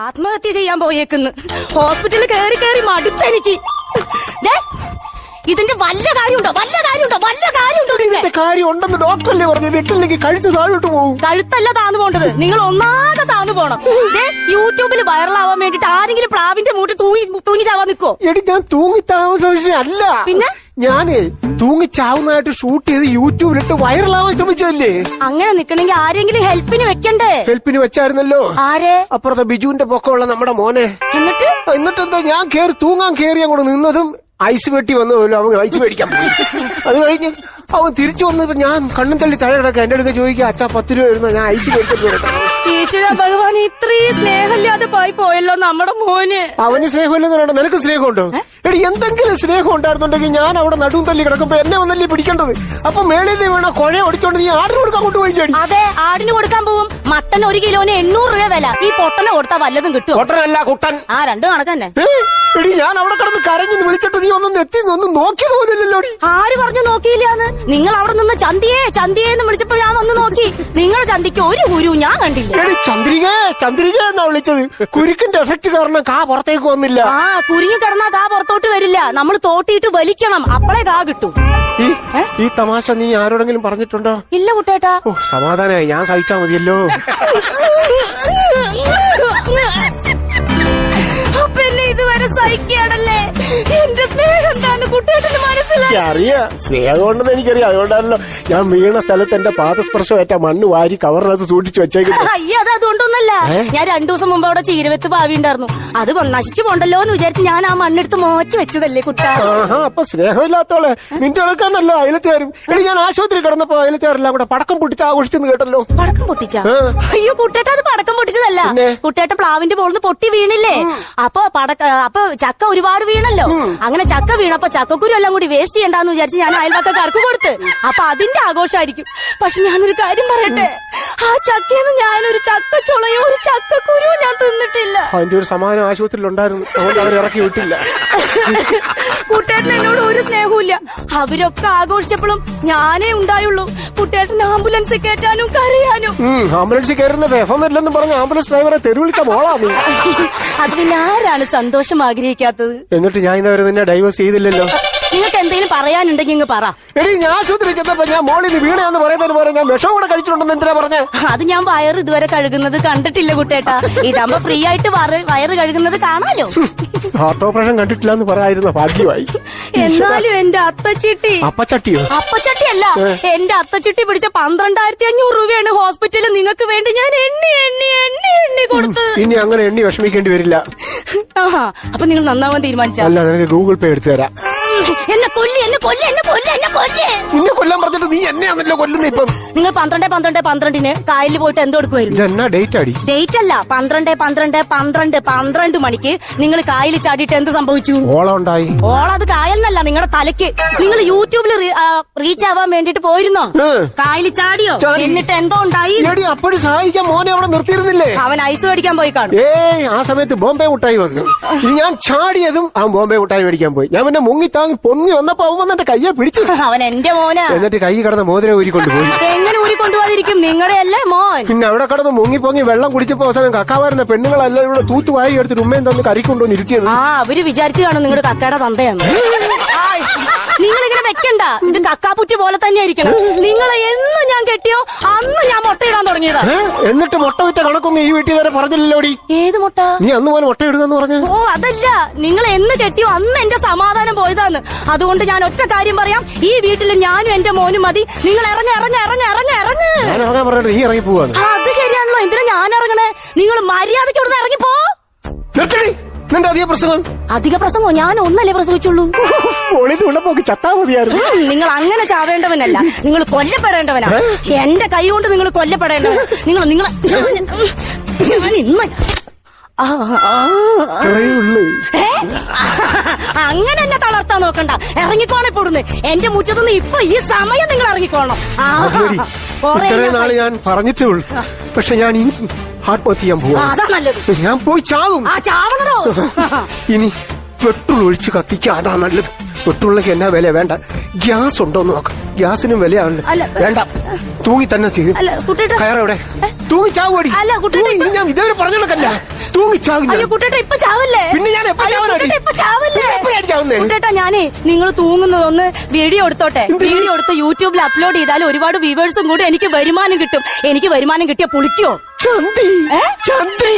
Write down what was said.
ആത്മഹത്യ ചെയ്യാൻ പോയേക്കുന്ന്. ഹോസ്പിറ്റലിൽ കയറി കയറി മടുത്തെനിക്ക്. ഇതിന്റെ വല്ല കാര്യമുണ്ടോ? ഇതിന്റെ കാര്യം ഉണ്ടെന്ന് ഡോക്ടറല്ലേ പറഞ്ഞത്? ഇട്ടില്ലെങ്കിൽ കഴുത്ത് താഴോട്ട് പോകും. കഴുത്തല്ല താന്നു പോണ്ടത്, നിങ്ങൾ ഒന്നാകെ താന്നു പോണം. യൂട്യൂബിൽ വൈറലാവാൻ വേണ്ടിട്ട് ആരെങ്കിലും പ്ലാവിന്റെ മൂട്ടി തൂങ്ങി ചാവാൻ നിക്കോ? എടി ഞാൻ തൂങ്ങിത്താവാൻ ശ്രമിച്ചല്ല. പിന്നെ ഞാനേ തൂങ്ങിച്ചാവുന്നതായിട്ട് ഷൂട്ട് ചെയ്ത് യൂട്യൂബിലിട്ട് വൈറലാവാൻ ശ്രമിച്ചതല്ലേ. അങ്ങനെ നിക്കണെങ്കിൽ ആരെങ്കിലും ഹെൽപ്പിന് വെക്കണ്ടേ? ഹെൽപ്പിന് വെച്ചായിരുന്നല്ലോ. ആരെ? അപ്പുറത്തെ ബിജുവിന്റെ പൊക്കമുള്ള നമ്മുടെ മോനെ. എന്നിട്ടെന്താ ഞാൻ തൂങ്ങാൻ കയറി അങ്ങോട്ട് നിന്നതും ഐസ് വെട്ടി വന്നു. അവൻ ഐസ് മേടിക്കാൻ പോയി. അത് കഴിഞ്ഞ് അവൻ തിരിച്ചു വന്നപ്പോ ഞാൻ കണ്ണും തള്ളി താഴെ കിടക്കുക. എന്റെ അടുക്ക ചോദിക്കുക, അച്ഛാ 10 രൂപ വരുന്ന ഞാൻ ഐസ് മേടിച്ചിട്ട് വരട്ടെ. ഈശ്വര ഭഗവാൻ, ഇത്രയും സ്നേഹമില്ലാതെ പോയല്ലോ നമ്മുടെ മോന്. അവന് സ്നേഹമില്ലെന്ന് പറയണ്ട, നിനക്ക് സ്നേഹമുണ്ടോ? എടി എന്തെങ്കിലും സ്നേഹം ഉണ്ടായിരുന്നുണ്ടെങ്കിൽ ഞാൻ അവിടെ നടുവും തല്ലി കിടക്കുമ്പോ എന്നെ വന്നല്ലേ പിടിക്കേണ്ടത്. അപ്പൊ മേളിൽ വീണ കുഴ ഒടിച്ചോണ്ട് നീ ആടിന് കൊടുക്കാൻ കൊണ്ടുപോയില്ലേ? അതെ, ആടിന് കൊടുക്കാൻ പോവും. മട്ടൻ 1 കിലോന് 800 രൂപ വില. ഈ പൊട്ടനെ കൊടുത്താൽ വല്ലതും കിട്ടും. പൊട്ടനല്ല കുട്ടൻ. ആ, രണ്ടും കണക്കന്നെ. എടി ഞാൻ അവിടെ കിടന്ന് കരഞ്ഞു വിളിച്ചിട്ട് നീ ഒന്നും എത്തി ഒന്നും നോക്കിയത് പോലില്ലല്ലോ. ആര് പറഞ്ഞു നോക്കിയില്ലാന്ന്? നിങ്ങൾ അവിടെ നിന്ന് ചന്തിയേന്ന് വിളിച്ചപ്പോ ഞാൻ വന്ന് നോക്കി. നിങ്ങളുടെ ചന്തിക്ക് ഒരു കുരു ഞാൻ കണ്ടില്ല. എടി ചന്ദ്രിക എന്നാ വിളിച്ചത്. കുരുക്കിന്റെ എഫക്ട് കാരണം കാ പുറത്തേക്ക് വന്നില്ല. ആ, കുരുങ്ങി കിടന്നാ കാ പുറത്തോട്ട് വരില്ല. നമ്മൾ തോട്ടിയിട്ട് വലിക്കണം, അപ്പളേ കാ കിട്ടും. ഈ തമാശ നീ ആരോടെങ്കിലും പറഞ്ഞിട്ടുണ്ടോ? ഇല്ല കുട്ടേട്ടാ. ഓ, സമാധാനമായി. ഞാൻ സഹിച്ചാ മതിയല്ലോ. പിന്നെ ഇതുവരെ സഹിക്കുകയാണല്ലേ. എന്റെ സ്നേഹം എന്താന്ന് കുട്ടേട്ടന് മനസ്സിലായി. അറിയാം, സ്നേഹം കൊണ്ടെന്ന് എനിക്കറിയാം. അതുകൊണ്ടാണല്ലോ ഞാൻ വീണ സ്ഥലത്ത് എന്റെ പാദസ്പർശമേറ്റ മണ്ണ് വാരി കവറിനകത്ത് സൂക്ഷിച്ചു വെച്ചേക്കുന്നത്. അയ്യോ, അത് അതുകൊണ്ടൊന്നല്ല. ഞാൻ 2 ദിവസം മുമ്പ് അവിടെ ചീരവെത്ത് ഭാവി ഉണ്ടായിരുന്നു. അത് നശിച്ചു പോണ്ടല്ലോ എന്ന് വിചാരിച്ച് ഞാൻ ആ മണ്ണെടുത്ത് മാറ്റി വെച്ചതല്ലേ കുട്ട. അപ്പൊ സ്നേഹമില്ലാത്തോളെ നിന്റെ എടുക്കാനല്ലോ അയലത്തുകാരും. എടി ഞാൻ ആശുപത്രി കിടന്നപ്പോ അയലത്തുകാരെല്ലാം കൂടെ പടക്കം പൊട്ടിച്ച് ആഘോഷിച്ചെന്ന് കേട്ടല്ലോ. പടക്കം പൊട്ടിച്ച? അയ്യോ കുട്ടേട്ട, അത് പടക്കം പൊട്ടിച്ചതല്ല. കുട്ടേട്ട പ്ലാവിന്റെ പോളിന്ന് പൊട്ടി വീണില്ലേ? അപ്പൊ ചക്ക ഒരുപാട് വീണല്ലോ. അങ്ങനെ ചക്ക വീണപ്പോ ചക്കക്കുരു എല്ലാം കൂടി വേസ്റ്റ് ചെയ്യണ്ടെന്ന് വിചാരിച്ച് ഞാൻ അയൽവക്കക്കാർക്ക് കൊടുത്ത്. അപ്പൊ അതിന്റെ ആഘോഷമായിരിക്കും. പക്ഷെ ഞാനൊരു കാര്യം പറയട്ടെ, ആ ചക്കയെന്ന് ഞാനൊരു ചക്കച്ചുളയോ ഒരു ചക്കക്കുരു ഞാൻ തിന്നിട്ടില്ല. അതിന്റെ ഒരു സമാനം ആശുപത്രിയിൽ ഉണ്ടായിരുന്നു. അതുകൊണ്ട് അവർ ഇറക്കി വിട്ടില്ല. കുട്ടേട്ടന് എന്നോട് ഒരു സ്നേഹമില്ല. അവരൊക്കെ ആഘോഷിച്ചപ്പോഴും ഞാനേ ഉണ്ടായുള്ളൂ. കുട്ടേട്ടൻ ആംബുലൻസിൽ കയറ്റാനും കരയാനും. ആംബുലൻസിൽ കയറുന്ന എഫം വരില്ലെന്ന് പറഞ്ഞ ആംബുലൻസ് ഡ്രൈവറെ തെരുവിളിച്ച മോളാണ്. അത് പിന്നെ ആരാണ് സന്തോഷം ആഗ്രഹിക്കാത്തത്? എന്നിട്ട് ഞാൻ ഇന്നവരെ നിന്നെ ഡൈവേഴ്സ് ചെയ്തില്ലല്ലോ. നിങ്ങൾക്ക് എന്തെങ്കിലും പറയാനുണ്ടെങ്കിൽ ഇങ്ങ് പറ. എടി ഞാൻ ആശുപത്രി ചെന്നപ്പോ ഞാൻ മോളിൽ വീണയാന്ന് പറയുന്നതിന് പോലെ ഞാൻ വിഷം കൂടെ കഴിച്ചിട്ടുണ്ടെന്ന് എന്തിനാ പറഞ്ഞേ? അത് ഞാൻ വയറ് ഇതുവരെ കഴുകുന്നത് കണ്ടിട്ടില്ല കുട്ടേട്ടാ. ഇതാകുമ്പോ ഫ്രീ ആയിട്ട് വയറ് കഴുകുന്നത് കാണാലോ. ഹാർട്ട് ഓപ്പറേഷൻ കണ്ടിട്ടില്ല എന്ന് പറയായിരുന്നു. ഭാഗ്യമായി. എന്നാലും എന്റെ അത്തച്ചിട്ടി. അപ്പച്ചട്ടിയോ? അപ്പച്ചട്ടിയല്ല, എന്റെ അത്തച്ചിട്ടി പിടിച്ച 12,500 രൂപയാണ് ഹോസ്പിറ്റലിൽ നിങ്ങൾക്ക് വേണ്ടി ഞാൻ എണ്ണി കൊടുത്ത്. ഇനി അങ്ങനെ എണ്ണി വിഷമിക്കേണ്ടി വരില്ല. അപ്പൊ നിങ്ങൾ നന്നാവാൻ തീരുമാനിച്ചാ? അല്ല, നിനക്ക് ഗൂഗിൾ പേ എടുത്തു തരാം. എന്നെ കൊല്ലാൻ പറഞ്ഞിട്ട് നീ എന്നെയാണല്ലോ കൊല്ലുന്ന. ഇപ്പം നിങ്ങൾ 12/12/12 കായലിൽ പോയിട്ട് എന്തോ എടുക്കുമായിരുന്നു? എന്നാ ഡേറ്റ് അടി? ഡേറ്റ് അല്ല, 12/12/12 മണിക്ക് നിങ്ങൾ കായലിൽ ചാടിയിട്ട് എന്ത് സംഭവിച്ചു? ഓളം ഉണ്ടായി. ഓളത് കായലിനല്ല, നിങ്ങളുടെ തലയ്ക്ക്. നിങ്ങൾ യൂട്യൂബിൽ റീച്ച് ആവാൻ വേണ്ടിട്ട് പോയിരുന്നോ? കായലിൽ ചാടിയോ? എന്നിട്ട് എന്തോ ഉണ്ടായി? അപ്പോഴും സഹായിക്കാൻ മോനെ അവിടെ നിർത്തിയിരുന്നില്ലേ? അവൻ ഐസ് മേടിക്കാൻ പോയി കാണും. ആ സമയത്ത് ബോംബെ മുട്ടായി വന്നു. ഞാൻ ചാടിയതും അവൻ ബോംബെ മുട്ടായി മേടിക്കാൻ പോയി. ഞാൻ പിന്നെ മുങ്ങി താങ്ങി പൊങ്ങി വന്നപ്പോ അവൻ വന്നെ കയ്യെ പിടിച്ചു. അവൻ എന്റെ മോനാ. എന്നിട്ട് കൈ കടന്ന് മോതിരം ഊരിക്കൊണ്ടുപോയി. എങ്ങനെ ഊരിക്കൊണ്ടുപോകാതിരിക്കും? നിങ്ങളുടെ അല്ലേ മോൻ. പിന്നെ അവിടെ കടന്ന് മുങ്ങി പൊങ്ങി വെള്ളം കുടിച്ചപ്പോ അവസാനം കക്കാവാരുന്ന പെണ്ണുങ്ങളെല്ലാം ഇവിടെ തൂത്തുവായി എടുത്തിട്ട് ഉമ്മയും തന്ന് കറിക്കൊണ്ടുവന്ന് ഇരുത്തിയത്. അവര് വിചാരിച്ചു കാണും നിങ്ങളുടെ കക്കയുടെ തന്തയെന്ന്. നിങ്ങളിങ്ങനെ വെക്കണ്ട, ഇത് കക്കാപ്പുറ്റി പോലെ തന്നെ ആയിരിക്കണം. നിങ്ങളെ എന്ന് ഞാൻ കെട്ടിയോ അന്ന് ഞാൻ മുട്ടയിടാൻ തുടങ്ങിയതാ. എന്നിട്ട് മുട്ട വിറ്റ കണക്കൊന്നും ഈ വീട്ടിൽ നേരെ പറഞ്ഞില്ലല്ലോടി. ഏത് മുട്ട? നീ അന്ന് പോലെ മുട്ട ഇടുന്നെന്ന് പറഞ്ഞു. ഓ അതല്ല, നിങ്ങൾ എന്ന് കെട്ടിയോ അന്ന് എന്റെ സമാധാനം പോയതാന്ന്. അതുകൊണ്ട് ഞാൻ ഒറ്റ കാര്യം പറയാം, ഈ വീട്ടിൽ ഞാനും എന്റെ മോനും മതി. നിങ്ങൾ ഇറങ്ങ. നീ ഇറങ്ങി പോവാന്ന്. അത് ശരിയാണല്ലോ, എന്തിനാ ഞാൻ ഇറങ്ങണേ? നിങ്ങൾ മര്യാദയ്ക്ക് ഇവിടുന്ന് ഇറങ്ങിപ്പോ. നിന്റെ അധിക പ്രസംഗം ഞാൻ ഒന്നല്ലേ പ്രസവിച്ചുള്ളൂ. ഒളിതുള്ളപ്പോക്ക് ചത്താ മതിയായിരുന്നു. നിങ്ങൾ അങ്ങനെ ചാവേണ്ടവനല്ല, നിങ്ങൾ കൊല്ലപ്പെടേണ്ടവനാ. എന്റെ കൈ കൊണ്ട് നിങ്ങൾ കൊല്ലപ്പെടേണ്ടവൻ. നിങ്ങൾ ഇന്ന് അങ്ങനെ എന്നെ തളർത്താൻ നോക്കണ്ട. ഇറങ്ങിക്കോണേ പൊടുന്ന്. എന്റെ മുറ്റത്തുനിന്ന് ഇപ്പൊ ഈ സമയം നിങ്ങൾ ഇറങ്ങിക്കോണം. ഇത്രയും നാള് ഞാൻ പറഞ്ഞിട്ടേ ഉള്ളൂ. പക്ഷെ ഞാൻ ഇനി ആത്മഹത്യ ചെയ്യാൻ പോവാ. അതാ നല്ലത്. ഞാൻ പോയി ചാവും. ചാവണോ? ഇനി പെട്രോൾ ഒഴിച്ച് കത്തിക്കാം, അതാ നല്ലത്. പെട്രോളിലേക്ക് എന്നാ വില? വേണ്ട, ഗ്യാസ് ഉണ്ടോന്ന് നോക്കാം. ഗ്യാസിനും വിലയാണ്. വേണ്ട, തൂങ്ങി തന്നെ ചെയ്യും. കയറെവിടെ? തൂങ്ങി ചാവുപടി. ഞാൻ ഇതേവരെ പറഞ്ഞോളക്കല്ല. തൂങ്ങിച്ചാകും ഞാൻ. അയ്യോ കുട്ടേട്ട ഇപ്പൊ ചാവല്ലേ? പിന്നെ ഞാൻ എപ്പോ ചാവാനാടി? ഇപ്പൊ ചാവല്ലേ? എപ്പോഴാണ് ചാവുന്നേ? കുട്ടേട്ട ഞാനേ നിങ്ങൾ തൂങ്ങുന്നതൊന്ന് വീഡിയോ എടുത്തോട്ടെ. വീഡിയോ എടുത്ത് യൂട്യൂബിൽ അപ്ലോഡ് ചെയ്താൽ ഒരുപാട് വ്യൂവേഴ്സും കൂടി എനിക്ക് വരുമാനം കിട്ടും. എനിക്ക് വരുമാനം കിട്ടിയ പുളിക്കോ ചന്തി ചന്ദ്രി